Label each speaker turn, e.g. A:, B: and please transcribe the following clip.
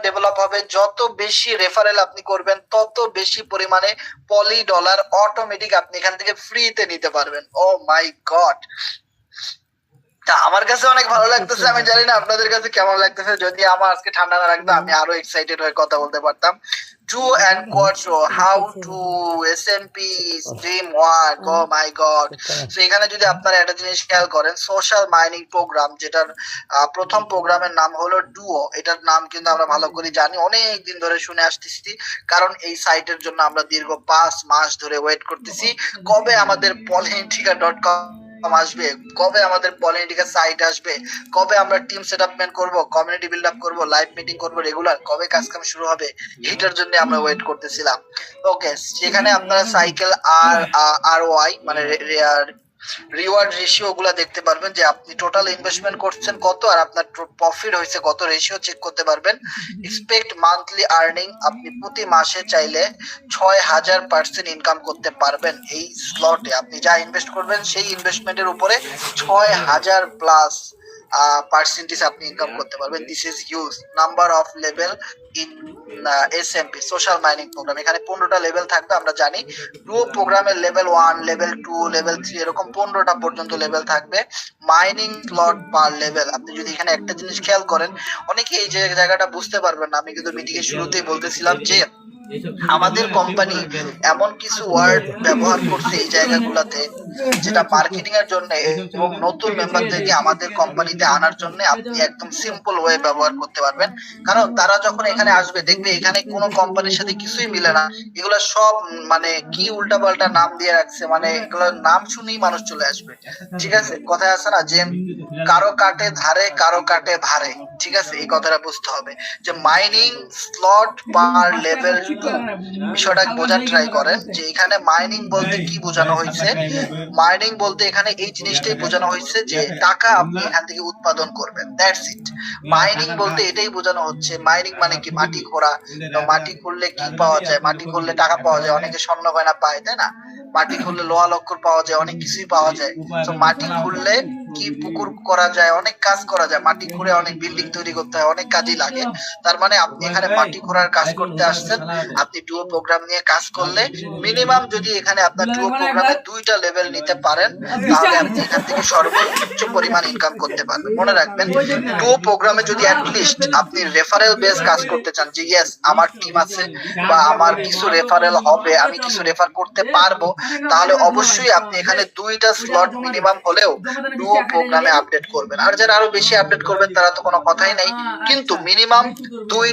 A: Develop হবে, যত বেশি রেফারেল আপনি করবেন তত বেশি পরিমাণে পলি ডলার অটোমেটিক আপনি এখান থেকে ফ্রিতে নিতে পারবেন। ও মাই গড, তা আমার কাছে অনেক ভালো লাগতেছে, আমি জানি না আপনাদের কাছে কেমন লাগতেছে। যদি আমার আজকে ঠান্ডা না লাগতো আমি আরো এক্সাইটেড হয়ে কথা বলতে পারতাম। To and quattro, how to SMP stream work, oh my god. So এখানে যদি আপনারা একটা জিনিস খেয়াল করেন, সোশ্যাল মাইনিং প্রোগ্রাম, যেটার প্রথম প্রোগ্রামের নাম হলো ডুও। এটার নাম কিন্তু আমরা ভালো করে জানি, অনেক দিন ধরে শুনে আসতেছি, কারণ এই সাইটের জন্য আমরা দীর্ঘ 5 মাস ধরে ওয়েট করতেছি কবে আমাদের politica.com আসবে, কবে আমাদের পলিটিক্যাল সাইট আসবে, কবে আমরা টিম সেটআপমেন্ট করব, কমিউনিটি বিল্ড আপ করব, লাইভ মিটিং করব রেগুলার, কবে কাজ কাম শুরু হবে, এটার জন্য আমরা ওয়েট করতেছিলাম। ওকে, সেখানে আপনারা সাইকেল আর ওয়াই মানে রিওয়ার্ড রেশিও গুলা দেখতে পারবেন, যে আপনি টোটাল ইনভেস্টমেন্ট করছেন কত আর আপনার প্রফিট হয়েছে কত, রেশিও চেক করতে পারবেন। এক্সপেক্ট মান্থলি আর্নিং, আপনি প্রতি মাসে চাইলে 6000% ইনকাম করতে পারবেন এই স্লটে। আপনি যা ইনভেস্ট করবেন সেই ইনভেস্টমেন্টের উপরে 6000 প্লাস পার্সেন্টেজ আপনি ইনকাম করতে পারবেন। This is huge number of level in SMP social mining program. এখানে 15টা লেভেল থাকবে, আমরা জানি ডুও প্রোগ্রামের লেভেল 1, লেভেল 2, লেভেল 3 এরকম 15টা পর্যন্ত লেভেল থাকবে। মাইনিং স্লট পার লেভেল, আপনি যদি এখানে একটা জিনিস খেয়াল করেন, অনেকে এই যে জায়গাটা বুঝতে পারবেন না, আমি কিন্তু মিটিং এর শুরুতেই বলতেছিলাম যে আমাদের কোম্পানি এমন কিছু ওয়ার্ড ব্যবহার করছে এই জায়গাগুলোতে, যেটা মার্কেটিং এর জন্য এবং নতুন মেম্বারদেরকে আমাদের কোম্পানিতে আনার জন্য আপনি একদম সিম্পল ওয়ে ব্যবহার করতে পারবেন। কারণ তারা যখন এখানে আসবে দেখবে এখানে কোনো কোম্পানির সাথে কিছুই মিলে না, এগুলো সব মানে কি উল্টাপাল্টা নাম দিয়ে রাখছে, মানে এগুলোর নাম শুনেই মানুষ চলে আসবে। ঠিক আছে, কথায় আছে না যে কারো কাটে ধারে কারো কাটে ভারে, ঠিক আছে, এই কথাটা বুঝতে হবে। যে মাইনিং স্লট পার লেভেল 2, বিষয়টা বোঝার ট্রাই করেন যে এখানে মাইনিং বলতে কি বোঝানো হয়েছে। মাইনিং বলতে এখানে এই জিনিসটাই বোঝানো হয়েছে যে টাকা আপনি এখান থেকে উৎপাদন করবেন, দ্যাটস ইট। মাইনিং বলতে এটাই বোঝানো হচ্ছে। মাইনিং মানে কি, মাটি খোঁড়া। তো মাটি খুললে কি পাওয়া যায়, মাটি খুললে টাকা পাওয়া যায়, অনেকে স্বর্ণ গয়না পায়, তাই না? মাটি খুললে লোহা লক্কর পাওয়া যায়, অনেক কিছুই পাওয়া যায়। তো মাটি খুললে কি পুকুর করা যায়, অনেক কাজ করা যায়। মাটি খুঁড়ে অনেক বিল্ডিং তৈরি করতে হয়, অনেক কাজই লাগে। তার মানে আপনি এখানে মাটি খোঁড়ার কাজ করতে আসছেন। আপনি ডুও প্রোগ্রাম নিয়ে কাজ করলে মিনিমাম যদি এখানে আপনার ডুও প্রোগ্রামে 2টা লেভেল নিতে পারেন, তাহলে আপনি এখান থেকে সর্বোচ্চ পরিমাণ ইনকাম করতে পারবেন। মনে রাখবেন, ডুও প্রোগ্রামে যদি অ্যাটলিস্ট আপনি রেফারেল বেস কাজ করতে চান, যে ইয়েস আমার টিম আছে বা আমার কিছু রেফারেল হবে, আমি কিছু রেফার করতে পারবো, তাহলে অবশ্যই আপনি এখানে 2টা স্লট মিনিমাম হলেও ডুও প্রোগ্রামে আপডেট করবেন। আর যারা আরো বেশি আপডেট করবেন তারা তো কোনো কথাই নাই, কিন্তু মিনিমাম 2টা